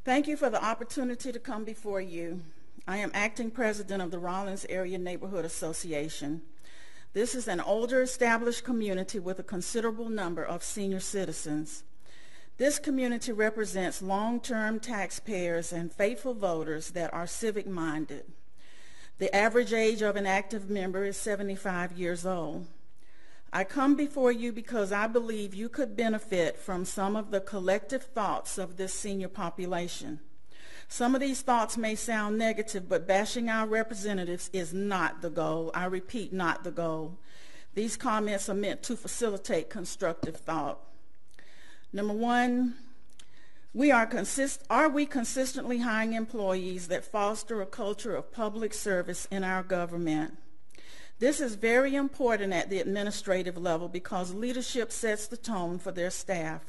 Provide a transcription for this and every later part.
Thank you for the opportunity to come before you. I am acting president of the Rollins Area Neighborhood Association. This is an older established community with a considerable number of senior citizens. This community represents long-term taxpayers and faithful voters that are civic-minded. The average age of an active member is 75 years old. I come before you because I believe you could benefit from some of the collective thoughts of this senior population. Some of these thoughts may sound negative, but bashing our representatives is not the goal. I repeat, not the goal. These comments are meant to facilitate constructive thought. Number one, are we consistently hiring employees that foster a culture of public service in our government? This is very important at the administrative level because leadership sets the tone for their staff.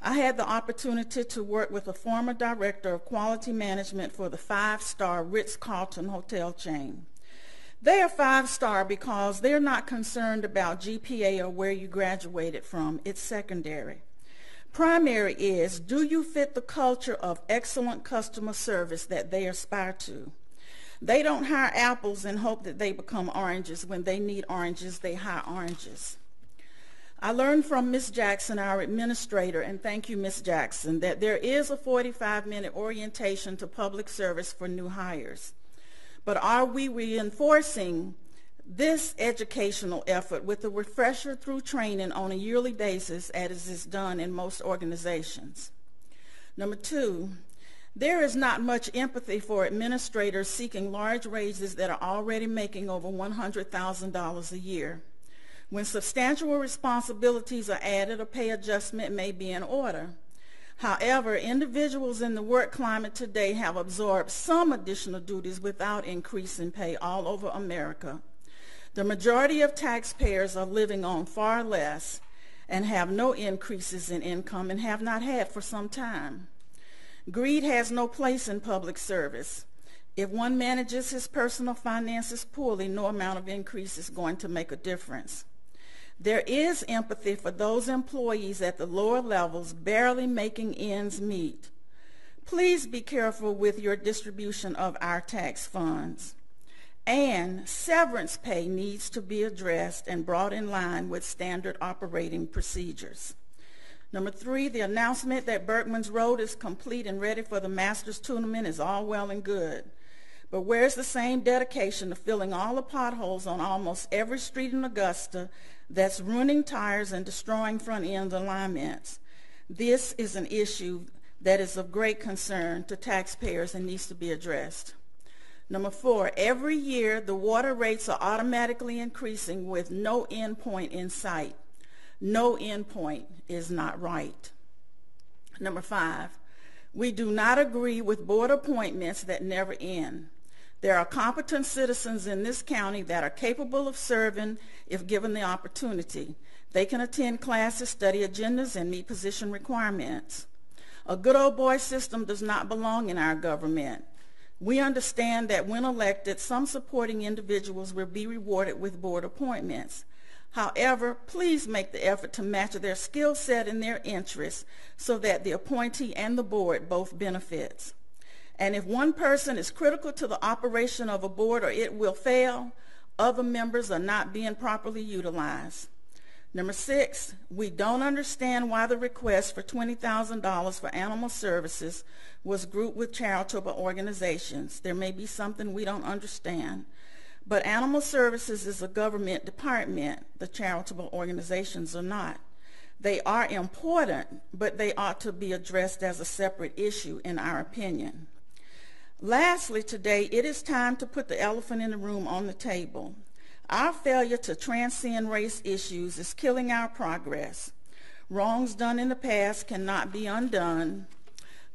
I had the opportunity to work with a former director of quality management for the 5-star Ritz-Carlton hotel chain. They are 5-star because they're not concerned about GPA or where you graduated from. It's secondary. Primary is, do you fit the culture of excellent customer service that they aspire to? They don't hire apples and hope that they become oranges. When they need oranges, they hire oranges. I learned from Ms. Jackson, our administrator, and thank you, Ms. Jackson, that there is a 45-minute orientation to public service for new hires. But are we reinforcing this educational effort with a refresher through training on a yearly basis as is done in most organizations? Number two, there is not much empathy for administrators seeking large raises that are already making over $100,000 a year. When substantial responsibilities are added, a pay adjustment may be in order. However, individuals in the work climate today have absorbed some additional duties without increase in pay all over America. The majority of taxpayers are living on far less and have no increases in income and have not had for some time. Greed has no place in public service. If one manages his personal finances poorly, no amount of increase is going to make a difference. There is empathy for those employees at the lower levels barely making ends meet. Please be careful with your distribution of our tax funds. And severance pay needs to be addressed and brought in line with standard operating procedures. Number three, the announcement that Berkman's Road is complete and ready for the Masters Tournament is all well and good. But where's the same dedication to filling all the potholes on almost every street in Augusta that's ruining tires and destroying front end alignments? This is an issue that is of great concern to taxpayers and needs to be addressed. Number four, every year the water rates are automatically increasing with no end point in sight. No end point is not right. Number five, we do not agree with board appointments that never end. There are competent citizens in this county that are capable of serving if given the opportunity. They can attend classes, study agendas, and meet position requirements. A good old boy system does not belong in our government. We understand that when elected, some supporting individuals will be rewarded with board appointments. However, please make the effort to match their skill set and their interests so that the appointee and the board both benefits. And if one person is critical to the operation of a board or it will fail, other members are not being properly utilized. Number six, we don't understand why the request for $20,000 for animal services was grouped with charitable organizations. There may be something we don't understand. But animal services is a government department. The charitable organizations are not. They are important, but they ought to be addressed as a separate issue in our opinion. Lastly, today, it is time to put the elephant in the room on the table. Our failure to transcend race issues is killing our progress. Wrongs done in the past cannot be undone.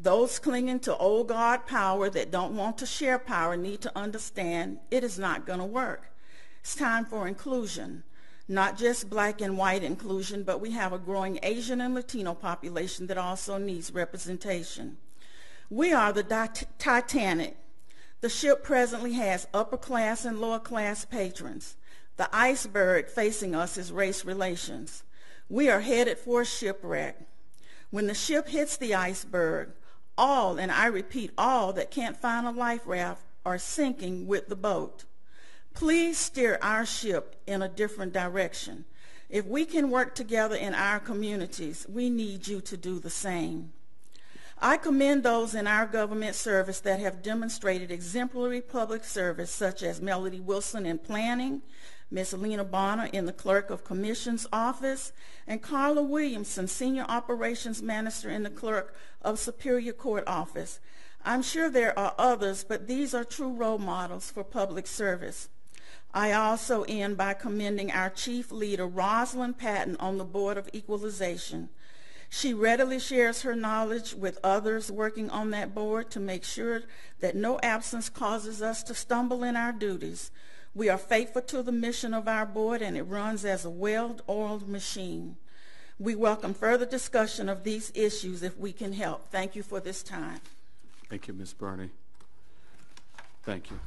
Those clinging to old guard power that don't want to share power need to understand it is not going to work. It's time for inclusion, not just black and white inclusion, but we have a growing Asian and Latino population that also needs representation. We are the Titanic. The ship presently has upper class and lower class patrons. The iceberg facing us is race relations. We are headed for a shipwreck. When the ship hits the iceberg, all, and I repeat all, that can't find a life raft are sinking with the boat. Please steer our ship in a different direction. If we can work together in our communities, we need you to do the same. I commend those in our government service that have demonstrated exemplary public service, such as Melody Wilson in planning, Ms. Lena Bonner in the Clerk of Commission's office, and Carla Williamson, Senior Operations Manager in the Clerk of Superior Court office. I'm sure there are others, but these are true role models for public service. I also end by commending our chief leader, Rosalind Patton, on the Board of Equalization. She readily shares her knowledge with others working on that board to make sure that no absence causes us to stumble in our duties. We are faithful to the mission of our board, and it runs as a well-oiled machine. We welcome further discussion of these issues if we can help. Thank you for this time. Thank you, Ms. Burney. Thank you.